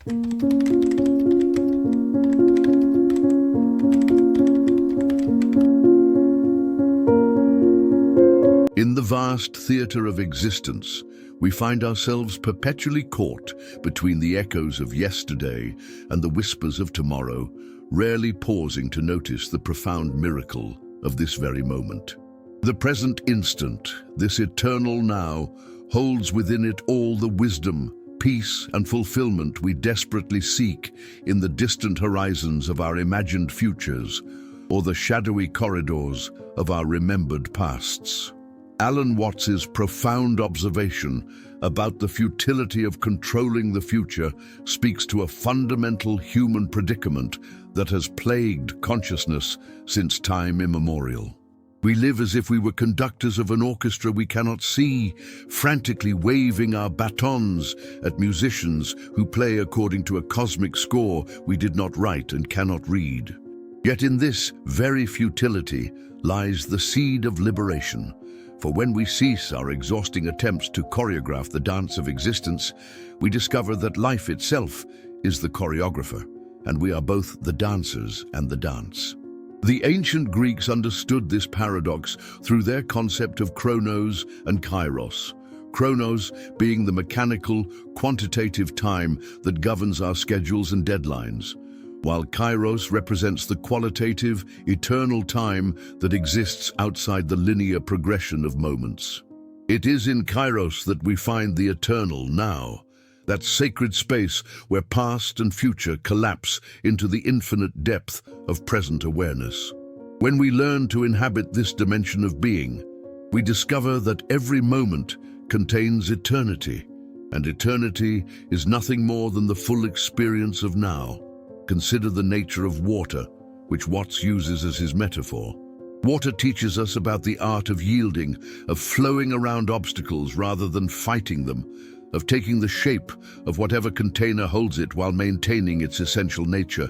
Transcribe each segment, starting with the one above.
In the vast theatre of existence, we find ourselves perpetually caught between the echoes of yesterday and the whispers of tomorrow, rarely pausing to notice the profound miracle of this very moment. The present instant, this eternal now, holds within it all the wisdom, peace, and fulfillment we desperately seek in the distant horizons of our imagined futures or the shadowy corridors of our remembered pasts. Alan Watts's profound observation about the futility of controlling the future speaks to a fundamental human predicament that has plagued consciousness since time immemorial. We live as if we were conductors of an orchestra we cannot see, frantically waving our batons at musicians who play according to a cosmic score we did not write and cannot read. Yet in this very futility lies the seed of liberation. For when we cease our exhausting attempts to choreograph the dance of existence, we discover that life itself is the choreographer, and we are both the dancers and the dance. The ancient Greeks understood this paradox through their concept of chronos and kairos. Chronos being the mechanical, quantitative time that governs our schedules and deadlines, while kairos represents the qualitative, eternal time that exists outside the linear progression of moments. It is in kairos that we find the eternal now, that sacred space where past and future collapse into the infinite depth of present awareness. When we learn to inhabit this dimension of being, we discover that every moment contains eternity, and eternity is nothing more than the full experience of now. Consider the nature of water, which Watts uses as his metaphor. Water teaches us about the art of yielding, of flowing around obstacles rather than fighting them, of taking the shape of whatever container holds it while maintaining its essential nature.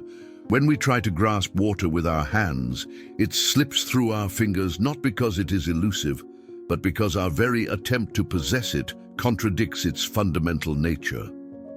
When we try to grasp water with our hands, it slips through our fingers not because it is elusive, but because our very attempt to possess it contradicts its fundamental nature.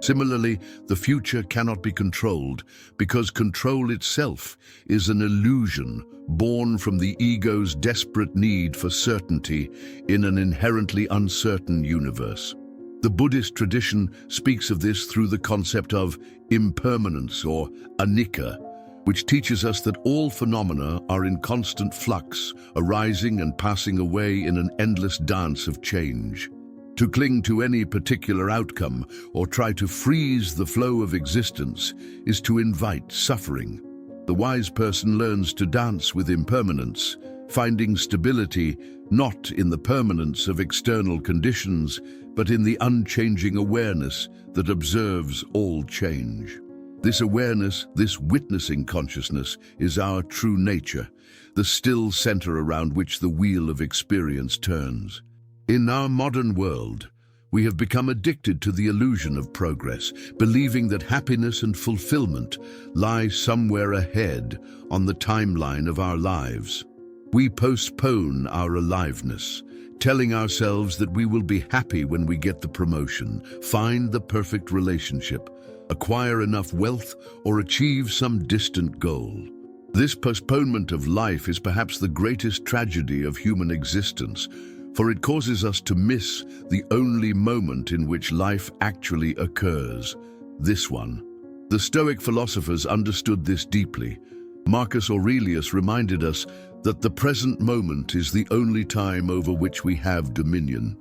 Similarly, the future cannot be controlled because control itself is an illusion born from the ego's desperate need for certainty in an inherently uncertain universe. The Buddhist tradition speaks of this through the concept of impermanence or anicca, which teaches us that all phenomena are in constant flux, arising and passing away in an endless dance of change. To cling to any particular outcome or try to freeze the flow of existence is to invite suffering. The wise person learns to dance with impermanence, finding stability not in the permanence of external conditions, but in the unchanging awareness that observes all change. This awareness, this witnessing consciousness, is our true nature, the still center around which the wheel of experience turns. In our modern world, we have become addicted to the illusion of progress, believing that happiness and fulfillment lie somewhere ahead on the timeline of our lives. We postpone our aliveness, telling ourselves that we will be happy when we get the promotion, find the perfect relationship, acquire enough wealth, or achieve some distant goal. This postponement of life is perhaps the greatest tragedy of human existence, for it causes us to miss the only moment in which life actually occurs, this one. The Stoic philosophers understood this deeply. Marcus Aurelius reminded us that the present moment is the only time over which we have dominion.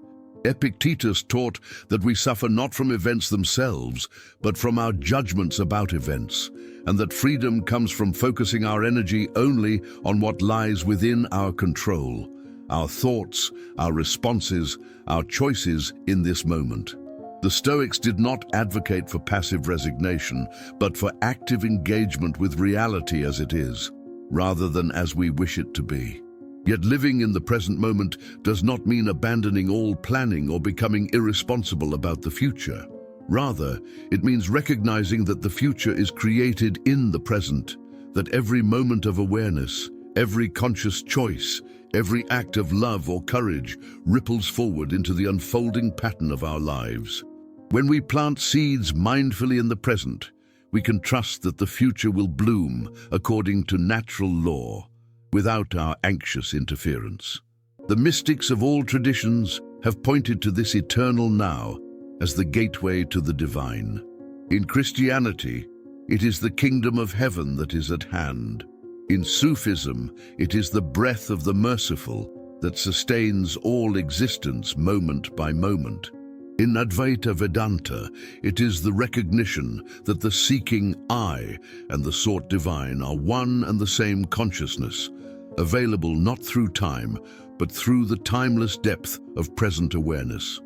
Epictetus taught that we suffer not from events themselves, but from our judgments about events, and that freedom comes from focusing our energy only on what lies within our control. Our thoughts, our responses, our choices in this moment. The Stoics did not advocate for passive resignation, but for active engagement with reality as it is, rather than as we wish it to be. Yet living in the present moment does not mean abandoning all planning or becoming irresponsible about the future. Rather, it means recognizing that the future is created in the present, that every moment of awareness, every conscious choice, every act of love or courage ripples forward into the unfolding pattern of our lives. When we plant seeds mindfully in the present, we can trust that the future will bloom according to natural law, without our anxious interference. The mystics of all traditions have pointed to this eternal now as the gateway to the divine. In Christianity, it is the kingdom of heaven that is at hand. In Sufism, it is the breath of the merciful that sustains all existence moment by moment. In Advaita Vedanta, it is the recognition that the seeking I and the sought divine are one and the same consciousness, available not through time, but through the timeless depth of present awareness.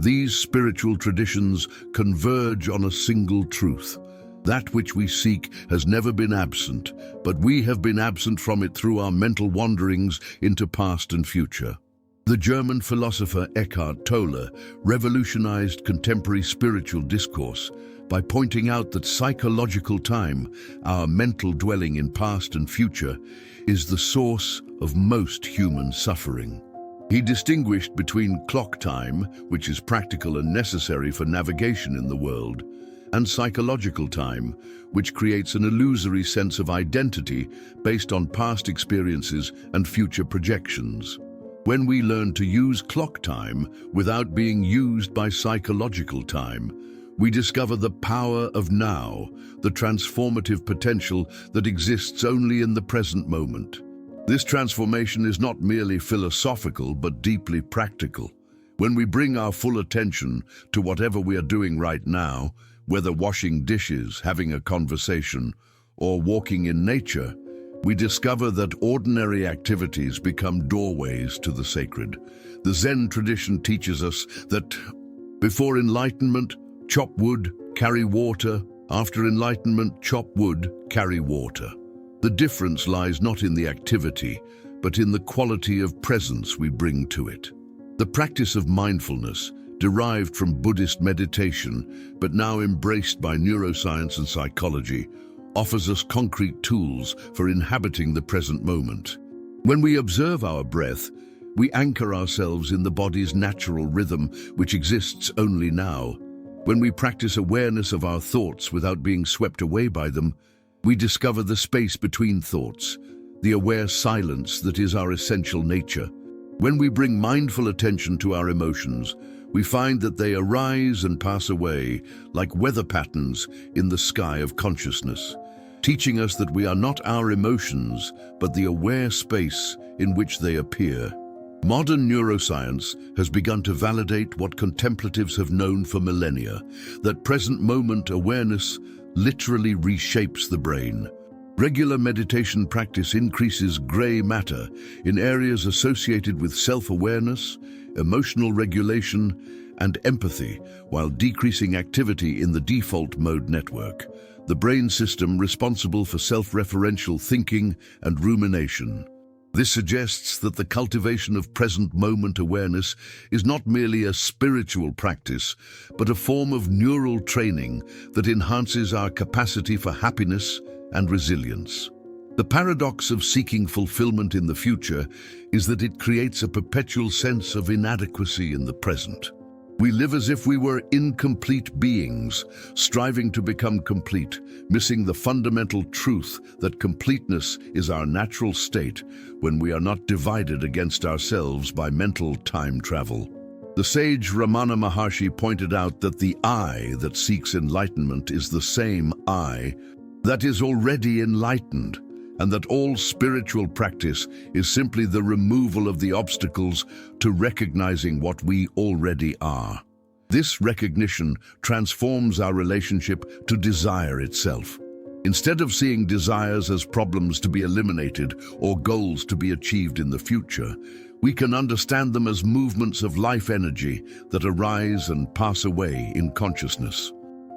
These spiritual traditions converge on a single truth. That which we seek has never been absent, but we have been absent from it through our mental wanderings into past and future. The German philosopher Eckhart Tolle revolutionized contemporary spiritual discourse by pointing out that psychological time, our mental dwelling in past and future, is the source of most human suffering. He distinguished between clock time, which is practical and necessary for navigation in the world, and psychological time, which creates an illusory sense of identity based on past experiences and future projections. When we learn to use clock time without being used by psychological time, we discover the power of now, the transformative potential that exists only in the present moment. This transformation is not merely philosophical but deeply practical. When we bring our full attention to whatever we are doing right now, whether washing dishes, having a conversation, or walking in nature, we discover that ordinary activities become doorways to the sacred. The Zen tradition teaches us that before enlightenment, chop wood, carry water. After enlightenment, chop wood, carry water. The difference lies not in the activity, but in the quality of presence we bring to it. The practice of mindfulness, derived from Buddhist meditation, but now embraced by neuroscience and psychology, offers us concrete tools for inhabiting the present moment. When we observe our breath, we anchor ourselves in the body's natural rhythm, which exists only now. When we practice awareness of our thoughts without being swept away by them, we discover the space between thoughts, the aware silence that is our essential nature. When we bring mindful attention to our emotions, we find that they arise and pass away like weather patterns in the sky of consciousness, teaching us that we are not our emotions, but the aware space in which they appear. Modern neuroscience has begun to validate what contemplatives have known for millennia, that present moment awareness literally reshapes the brain. Regular meditation practice increases gray matter in areas associated with self-awareness, emotional regulation, and empathy, while decreasing activity in the default mode network, the brain system responsible for self-referential thinking and rumination. This suggests that the cultivation of present moment awareness is not merely a spiritual practice, but a form of neural training that enhances our capacity for happiness and resilience. The paradox of seeking fulfillment in the future is that it creates a perpetual sense of inadequacy in the present. We live as if we were incomplete beings, striving to become complete, missing the fundamental truth that completeness is our natural state when we are not divided against ourselves by mental time travel. The sage Ramana Maharshi pointed out that the I that seeks enlightenment is the same I that is already enlightened, and that all spiritual practice is simply the removal of the obstacles to recognizing what we already are. This recognition transforms our relationship to desire itself. Instead of seeing desires as problems to be eliminated or goals to be achieved in the future, we can understand them as movements of life energy that arise and pass away in consciousness.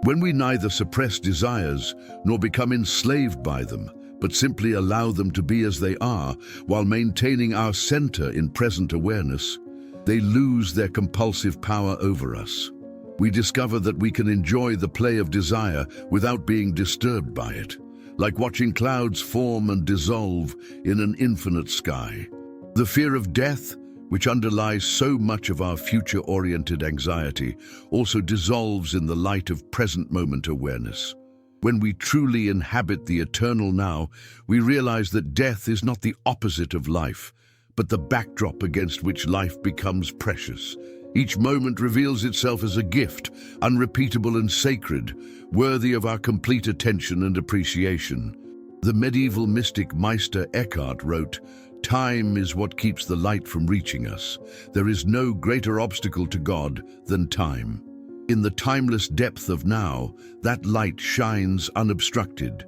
When we neither suppress desires nor become enslaved by them, but simply allow them to be as they are while maintaining our center in present awareness, they lose their compulsive power over us. We discover that we can enjoy the play of desire without being disturbed by it, like watching clouds form and dissolve in an infinite sky. The fear of death, which underlies so much of our future-oriented anxiety, also dissolves in the light of present moment awareness. When we truly inhabit the eternal now, we realize that death is not the opposite of life, but the backdrop against which life becomes precious. Each moment reveals itself as a gift, unrepeatable and sacred, worthy of our complete attention and appreciation. The medieval mystic Meister Eckhart wrote, "Time is what keeps the light from reaching us. There is no greater obstacle to God than time." In the timeless depth of now, that light shines unobstructed.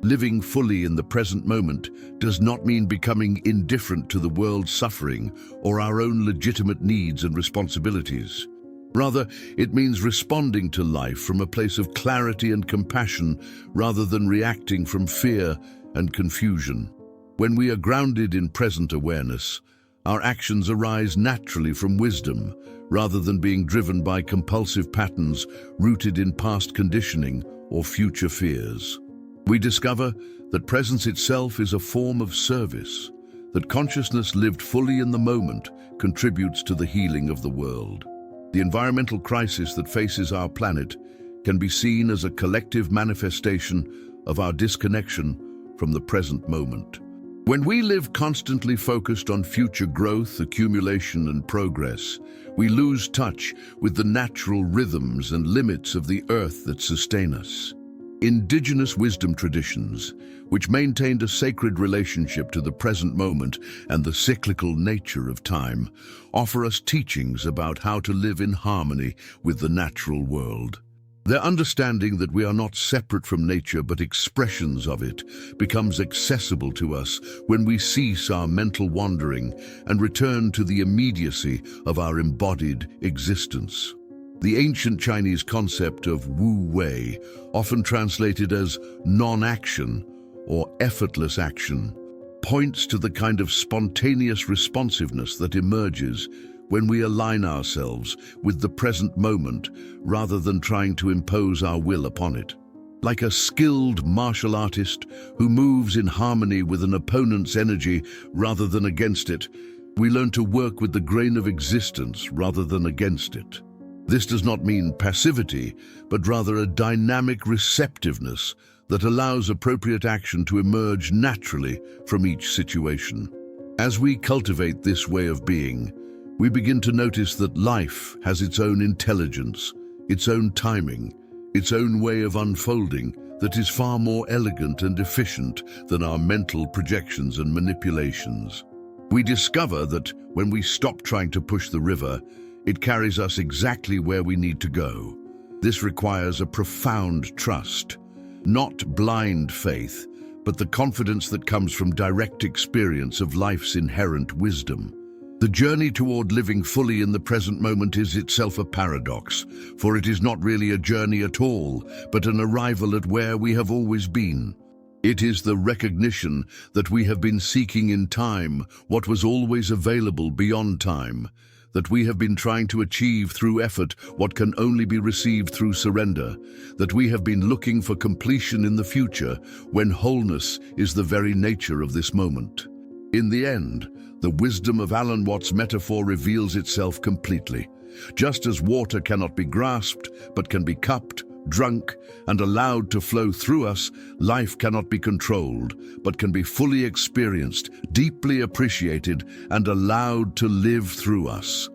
Living fully in the present moment does not mean becoming indifferent to the world's suffering or our own legitimate needs and responsibilities. Rather, it means responding to life from a place of clarity and compassion rather than reacting from fear and confusion. When we are grounded in present awareness, our actions arise naturally from wisdom rather than being driven by compulsive patterns rooted in past conditioning or future fears. We discover that presence itself is a form of service, that consciousness lived fully in the moment contributes to the healing of the world. The environmental crisis that faces our planet can be seen as a collective manifestation of our disconnection from the present moment. When we live constantly focused on future growth, accumulation, and progress, we lose touch with the natural rhythms and limits of the earth that sustain us. Indigenous wisdom traditions, which maintained a sacred relationship to the present moment and the cyclical nature of time, offer us teachings about how to live in harmony with the natural world. Their understanding that we are not separate from nature but expressions of it becomes accessible to us when we cease our mental wandering and return to the immediacy of our embodied existence. The ancient Chinese concept of Wu Wei, often translated as non-action or effortless action, points to the kind of spontaneous responsiveness that emerges when we align ourselves with the present moment rather than trying to impose our will upon it. Like a skilled martial artist who moves in harmony with an opponent's energy rather than against it, we learn to work with the grain of existence rather than against it. This does not mean passivity, but rather a dynamic receptiveness that allows appropriate action to emerge naturally from each situation. As we cultivate this way of being, we begin to notice that life has its own intelligence, its own timing, its own way of unfolding that is far more elegant and efficient than our mental projections and manipulations. We discover that when we stop trying to push the river, it carries us exactly where we need to go. This requires a profound trust, not blind faith, but the confidence that comes from direct experience of life's inherent wisdom. The journey toward living fully in the present moment is itself a paradox, for it is not really a journey at all, but an arrival at where we have always been. It is the recognition that we have been seeking in time what was always available beyond time, that we have been trying to achieve through effort what can only be received through surrender, that we have been looking for completion in the future when wholeness is the very nature of this moment. In the end, the wisdom of Alan Watts' metaphor reveals itself completely. Just as water cannot be grasped, but can be cupped, drunk, and allowed to flow through us, life cannot be controlled, but can be fully experienced, deeply appreciated, and allowed to live through us.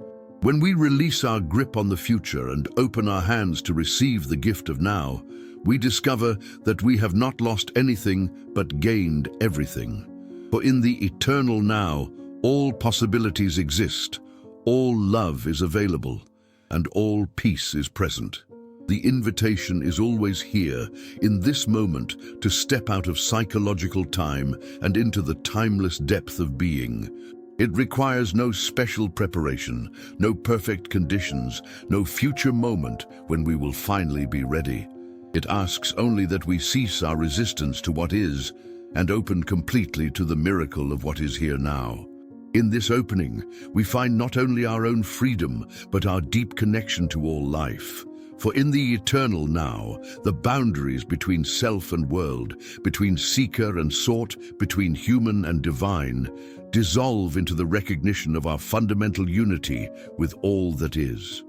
When we release our grip on the future and open our hands to receive the gift of now, we discover that we have not lost anything but gained everything. For in the eternal now, all possibilities exist, all love is available, and all peace is present. The invitation is always here, in this moment, to step out of psychological time and into the timeless depth of being. It requires no special preparation, no perfect conditions, no future moment when we will finally be ready. It asks only that we cease our resistance to what is and open completely to the miracle of what is here now. In this opening, we find not only our own freedom, but our deep connection to all life. For in the eternal now, the boundaries between self and world, between seeker and sought, between human and divine, dissolve into the recognition of our fundamental unity with all that is.